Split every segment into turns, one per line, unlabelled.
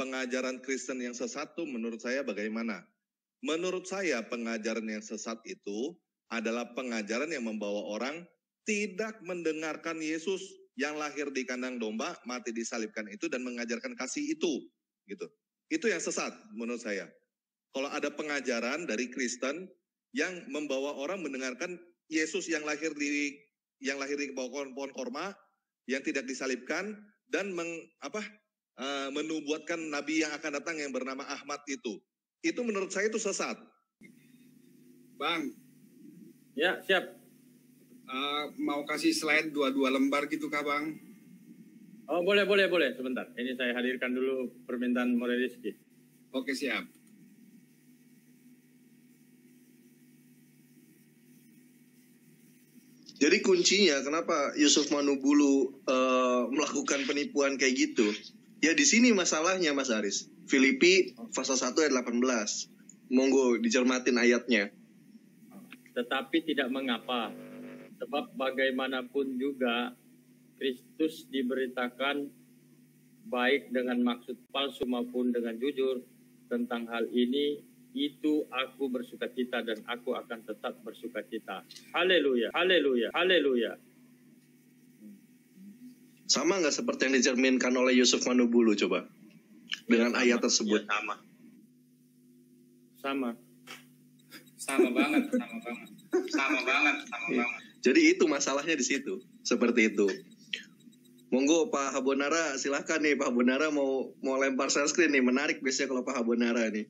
pengajaran Kristen yang sesat itu menurut saya bagaimana? Menurut saya pengajaran yang sesat itu adalah pengajaran yang membawa orang tidak mendengarkan Yesus yang lahir di kandang domba, mati disalibkan itu dan mengajarkan kasih itu, gitu. Itu yang sesat menurut saya. Kalau ada pengajaran dari Kristen yang membawa orang mendengarkan Yesus yang lahir di bawah pohon korma, yang tidak disalibkan dan menubuatkan nabi yang akan datang yang bernama Ahmad itu menurut saya itu sesat.
Bang.
Ya, siap.
Mau kasih slide 2 lembar gitu kah, Bang?
Oh, boleh. Sebentar. Ini saya hadirkan dulu permintaan More Rizky.
Oke, siap.
Jadi kuncinya kenapa Yusuf Manubulu melakukan penipuan kayak gitu? Ya di sini masalahnya Mas Aris. Filipi pasal 1 ayat 18. Monggo dicermatin ayatnya.
Tetapi tidak mengapa. Sebab bagaimanapun juga Kristus diberitakan baik dengan maksud palsu maupun dengan jujur. Tentang hal ini, itu aku bersukacita dan aku akan tetap bersukacita. Haleluya, haleluya, haleluya.
Sama nggak seperti yang dicerminkan oleh Yusuf Manubulu coba? Dengan ayat tersebut.
Ya, sama.
Sama banget.
Jadi itu masalahnya di situ, seperti itu. Monggo Pak Habonara, silahkan nih Pak Habonara mau lempar share screen nih, menarik biasanya kalau Pak Habonara nih.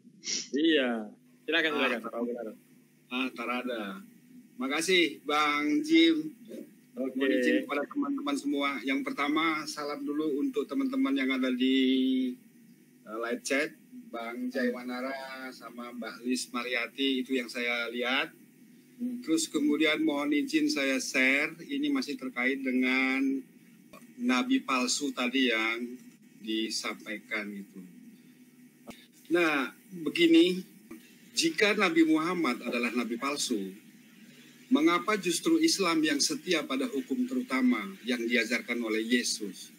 Iya, silakan Pak Habonara.
Tarada. Makasih Bang Jim.
Oke.
Mohon izin kepada teman-teman semua. Yang pertama salam dulu untuk teman-teman yang ada di live chat, Bang Jaiwanara sama Mbak Lis Mariati, itu yang saya lihat. Terus kemudian mohon izin saya share, ini masih terkait dengan nabi palsu tadi yang disampaikan itu. Nah, begini, jika Nabi Muhammad adalah nabi palsu, mengapa justru Islam yang setia pada hukum terutama yang diajarkan oleh Yesus?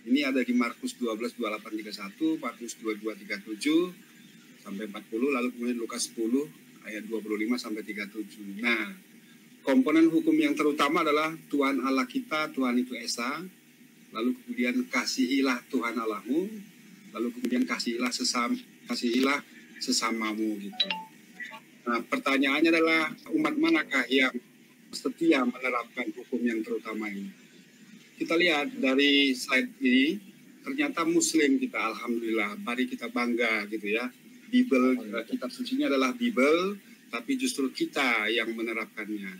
Ini ada di Markus 12, 28, 31, Markus 22, 37, sampai 40, lalu kemudian Lukas 10, ayat 25 sampai 37. Nah, komponen hukum yang terutama adalah Tuhan Allah kita, Tuhan itu Esa, lalu kemudian kasihilah Tuhan Allahmu, lalu kemudian kasihilah sesamamu gitu. Nah, pertanyaannya adalah umat manakah yang setia menerapkan hukum yang terutama ini? Kita lihat dari slide ini, ternyata Muslim kita, alhamdulillah, mari kita bangga gitu ya. Kitab sucinya adalah Bible, tapi justru kita yang menerapkannya.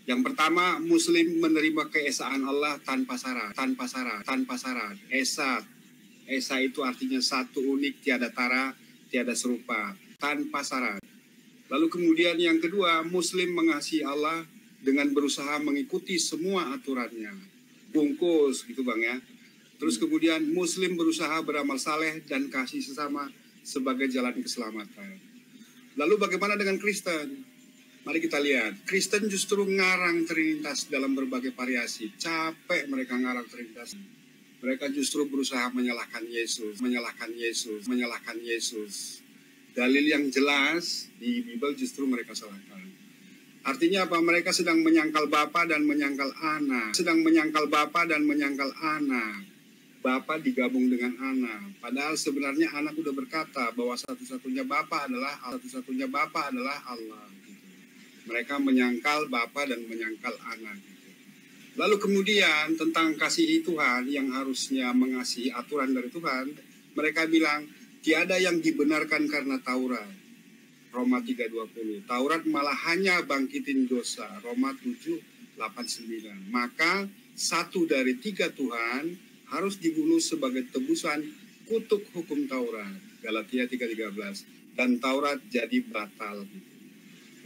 Yang pertama, Muslim menerima keesaan Allah tanpa syarat. Esa itu artinya satu, unik, tiada tara, tiada serupa, tanpa syarat. Lalu kemudian yang kedua, Muslim mengasihi Allah dengan berusaha mengikuti semua aturannya. Bungkus gitu Bang ya. Terus kemudian Muslim berusaha beramal saleh dan kasih sesama sebagai jalan keselamatan. Lalu bagaimana dengan Kristen? Mari kita lihat. Kristen justru ngarang Trinitas dalam berbagai variasi. Capek mereka ngarang Trinitas. Mereka justru berusaha menyalahkan Yesus. Dalil yang jelas di Bible justru mereka salahkan. Artinya apa? Mereka sedang menyangkal Bapa dan menyangkal Anak. Bapa digabung dengan anak. Padahal sebenarnya anak udah berkata bahwa satu-satunya Bapa adalah Allah. Gitu. Mereka menyangkal Bapa dan menyangkal anak. Gitu. Lalu kemudian tentang kasihi Tuhan yang harusnya mengasihi aturan dari Tuhan, mereka bilang tiada yang dibenarkan karena Taurat. Roma 3:20. Taurat malah hanya bangkitin dosa. Roma 7:8-9. Maka satu dari tiga Tuhan harus dibunuh sebagai tebusan kutuk hukum Taurat. Galatia 3:13. Dan Taurat jadi batal.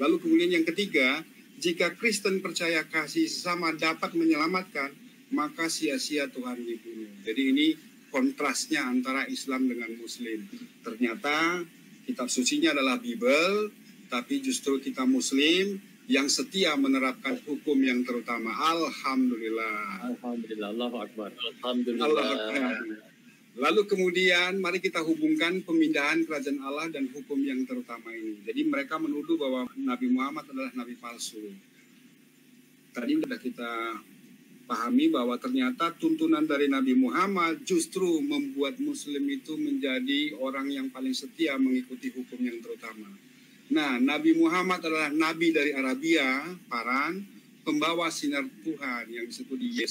Lalu kemudian yang ketiga, jika Kristen percaya kasih sesama dapat menyelamatkan, maka sia-sia Tuhan dibunuh. Jadi ini kontrasnya antara Islam dengan Muslim. Ternyata kitab sucinya adalah Bible, tapi justru kita Muslim yang setia menerapkan hukum yang terutama. Alhamdulillah.
Alhamdulillah, Allahu Akbar. Alhamdulillah.
Allah Akbar. Lalu kemudian mari kita hubungkan pemindahan kerajaan Allah dan hukum yang terutama ini. Jadi mereka menuduh bahwa Nabi Muhammad adalah nabi palsu. Tadi sudah kita pahami bahwa ternyata tuntunan dari Nabi Muhammad justru membuat Muslim itu menjadi orang yang paling setia mengikuti hukum yang terutama. Nah, Nabi Muhammad adalah nabi dari Arabia, Paran, pembawa sinar Tuhan yang disebut di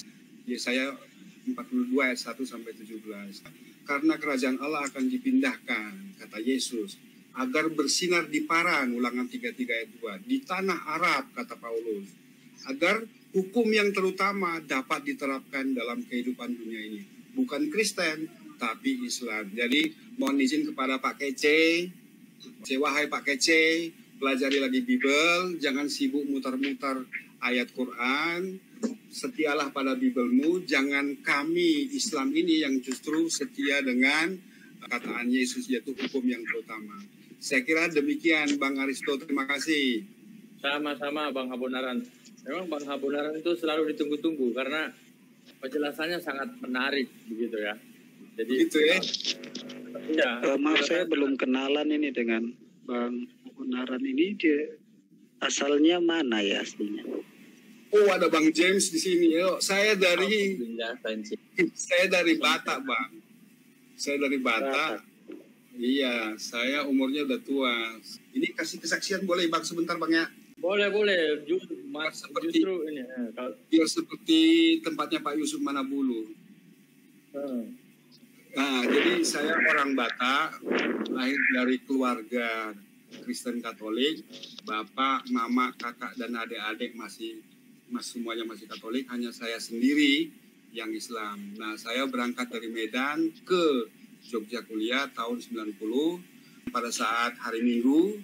Yesaya 42 ayat 1 sampai 17. Karena kerajaan Allah akan dipindahkan, kata Yesus, agar bersinar di Paran, Ulangan 33 ayat 2, di tanah Arab, kata Paulus, agar hukum yang terutama dapat diterapkan dalam kehidupan dunia ini. Bukan Kristen, tapi Islam. Jadi mohon izin kepada Pak Kece, wahai Pak Kece, pelajari lagi Bible, jangan sibuk mutar-mutar ayat Quran, setialah pada Bibelmu, jangan kami Islam ini yang justru setia dengan kataan Yesus, yaitu hukum yang terutama. Saya kira demikian Bang Aristo, terima kasih.
Sama-sama Bang Habonaran. Memang Bang Habonaran itu selalu ditunggu-tunggu karena penjelasannya sangat menarik begitu ya. Jadi
gitu ya.
Iya.
Maaf, saya belum kenalan ini dengan Bang Habonaran ini, dia asalnya mana ya aslinya?
Oh, ada Bang James di sini. Saya dari Batak, Bang. Saya dari Batak. Iya, saya umurnya udah tua. Ini kasih kesaksian boleh Bang sebentar Bang ya?
Boleh. Justru ini.
Biar seperti tempatnya Pak Yusuf Manabulu. Nah, jadi saya orang Batak, lahir dari keluarga Kristen Katolik. Bapak, mama, kakak, dan adik-adik semuanya masih Katolik, hanya saya sendiri yang Islam. Nah, saya berangkat dari Medan ke Jogja kuliah tahun 90. Pada saat hari Minggu,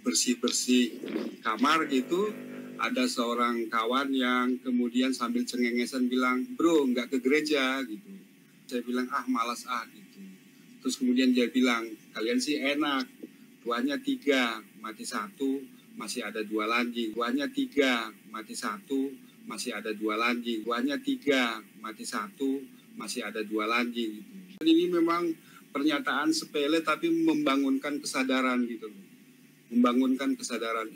bersih-bersih kamar gitu, ada seorang kawan yang kemudian sambil cengengesan bilang, bro, nggak ke gereja gitu. Saya bilang, malas gitu. Terus kemudian dia bilang, kalian sih enak, Tuhannya 3, mati 1, masih ada 2 lagi. Tuhannya 3, mati 1, masih ada 2 lagi. Tuhannya 3, mati 1, masih ada 2 lagi. Gitu. Ini memang pernyataan sepele tapi membangunkan kesadaran gitu. Membangunkan kesadaran.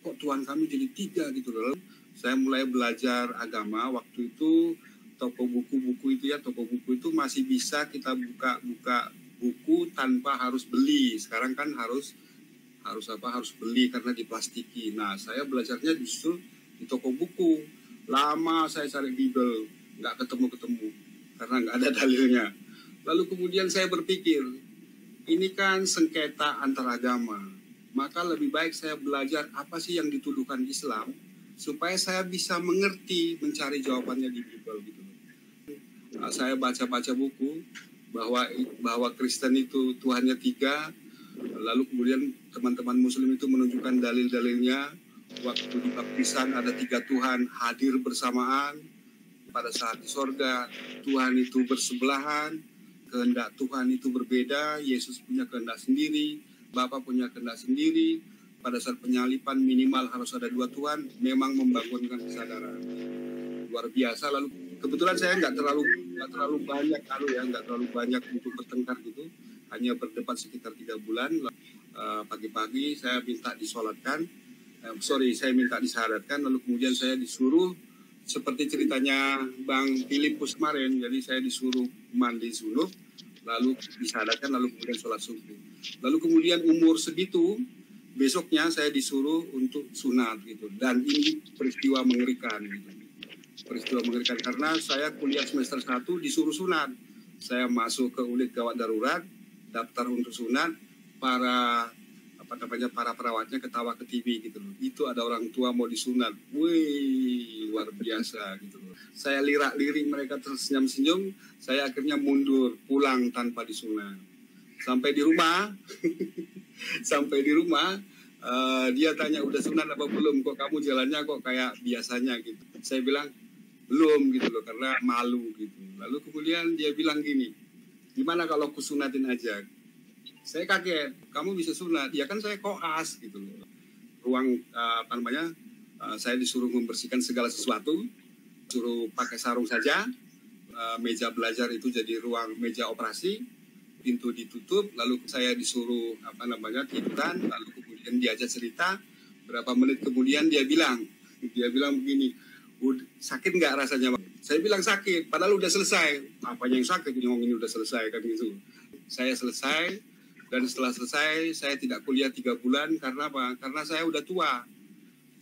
Kok Tuhan kami jadi 3 gitu loh. Saya mulai belajar agama waktu itu, toko buku itu masih bisa kita buka buku tanpa harus beli. Sekarang kan harus beli karena diplastiki. Nah, saya belajarnya justru di toko buku. Lama saya cari Bible, nggak ketemu karena nggak ada dalilnya. Lalu kemudian saya berpikir, ini kan sengketa antar agama. Maka lebih baik saya belajar apa sih yang dituduhkan Islam supaya saya bisa mengerti, mencari jawabannya di Bible gitu. Nah, saya baca buku bahwa Kristen itu Tuhannya 3. Lalu kemudian teman-teman Muslim itu menunjukkan dalil-dalilnya. Waktu di baptisan ada 3 Tuhan hadir bersamaan. Pada saat di sorga, Tuhan itu bersebelahan. Kehendak Tuhan itu berbeda. Yesus punya kehendak sendiri. Bapa punya kehendak sendiri. Pada saat penyalipan minimal harus ada 2 Tuhan. Memang membangunkan kesadaran. Luar biasa. Lalu kebetulan saya nggak terlalu banyak untuk bertengkar gitu. Hanya berdebat sekitar 3 bulan. Pagi-pagi saya minta disolatkan. Saya minta disyahadatkan, lalu kemudian saya disuruh seperti ceritanya Bang Filipus kemarin, jadi saya disuruh mandi junub, lalu disyahadatkan, lalu kemudian sholat subuh. Lalu kemudian umur segitu, besoknya saya disuruh untuk sunat gitu, dan ini peristiwa mengerikan gitu. Peristiwa mengerikan karena saya kuliah semester 1 disuruh sunat. Saya masuk ke unit gawat darurat, daftar untuk sunat, para perawatnya ketawa ke TV gitu loh. Itu ada orang tua mau disunat. Wih, luar biasa gitu loh. Saya lirik mereka tersenyum-senyum, saya akhirnya mundur, pulang tanpa disunat. Sampai di rumah, dia tanya, udah sunat apa belum? Kok kamu jalannya kok kayak biasanya gitu. Saya bilang, belum gitu loh, karena malu gitu. Lalu kemudian dia bilang gini, gimana kalau aku sunatin aja? Saya kaget, kamu bisa sunat? Ya kan saya koas gitu loh. Saya disuruh membersihkan segala sesuatu, suruh pakai sarung saja, meja belajar itu jadi ruang meja operasi, pintu ditutup, lalu saya disuruh tiduran, lalu kemudian diajak cerita. Berapa menit kemudian dia bilang begini, sakit nggak rasanya? Saya bilang sakit, padahal udah selesai. Apanya yang sakit? Ini udah selesai kan gitu. Saya selesai, dan setelah selesai saya tidak kuliah 3 bulan karena apa? Karena saya udah tua.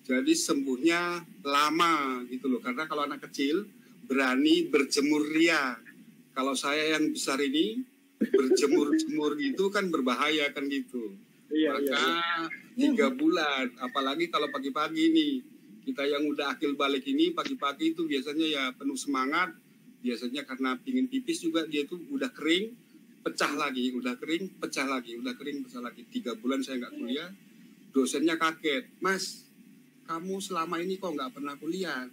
Jadi sembuhnya lama gitu loh. Karena kalau anak kecil berani berjemur ria. Kalau saya yang besar ini berjemur-jemur gitu kan berbahaya kan gitu. Maka 3 bulan, apalagi kalau pagi-pagi nih. Kita yang udah akil balik ini pagi-pagi itu biasanya ya penuh semangat. Biasanya karena pingin pipis juga dia tuh udah kering, pecah lagi, udah kering, pecah lagi, udah kering, pecah lagi. 3 bulan saya nggak kuliah. Dosennya kaget, Mas, kamu selama ini kok nggak pernah kuliah?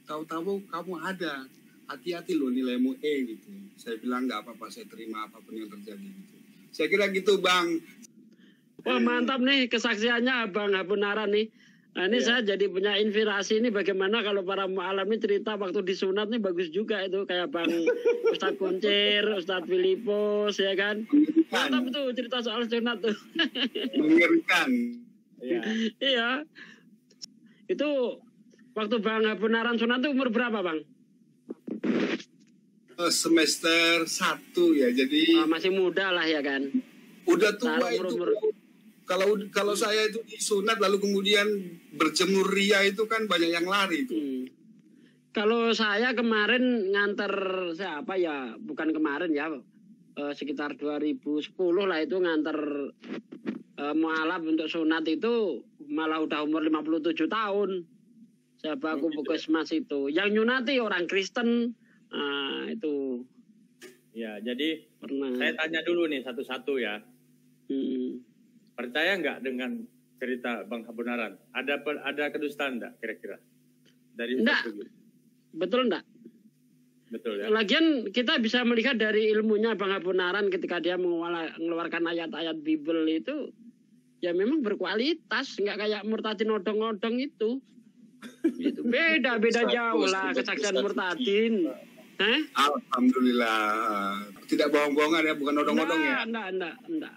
Tahu-tahu kamu ada. Hati-hati loh nilaimu E gitu. Saya bilang nggak apa-apa, saya terima apapun yang terjadi gitu. Saya kira gitu Bang.
Wah mantap nih kesaksiannya Bang Hapunaran nih. Nah ini saya jadi punya inspirasi ini bagaimana kalau para mu'alaf ini cerita waktu disunat nih bagus juga itu kayak Bang Ustadz Kuncir, Ustadz Filipos ya kan. Mantap tuh cerita soal sunat tuh.
Mengerikan.
Iya. Itu waktu Bang Hapunaran sunat tuh umur berapa Bang?
Semester 1 ya, jadi
masih muda lah ya kan.
Udah tua itu. Kalau saya itu disunat lalu kemudian berjemur ria itu kan banyak yang lari itu.
Kalau saya kemarin nganter siapa ya, bukan kemarin ya, sekitar 2010 lah itu nganter mu'alaf untuk sunat itu malah udah umur 57 tahun. Saya baku puskesmas itu. Yang nyunati orang Kristen itu.
Ya, jadi
pernah.
Saya tanya dulu nih satu-satu ya. Percaya nggak dengan cerita Bang Hapunaran? Ada kedustaan nggak kira-kira?
Enggak. Betul enggak?
Betul ya.
Lagian kita bisa melihat dari ilmunya Bang Hapunaran ketika dia mengeluarkan ayat-ayat Bible itu ya memang berkualitas, nggak kayak Murtadin odong-odong itu. Gitu. Beda jauh lah kesaksian Murtadin.
Alhamdulillah. Tidak bohong-bohongan ya, bukan odong-odong ya.
Enggak.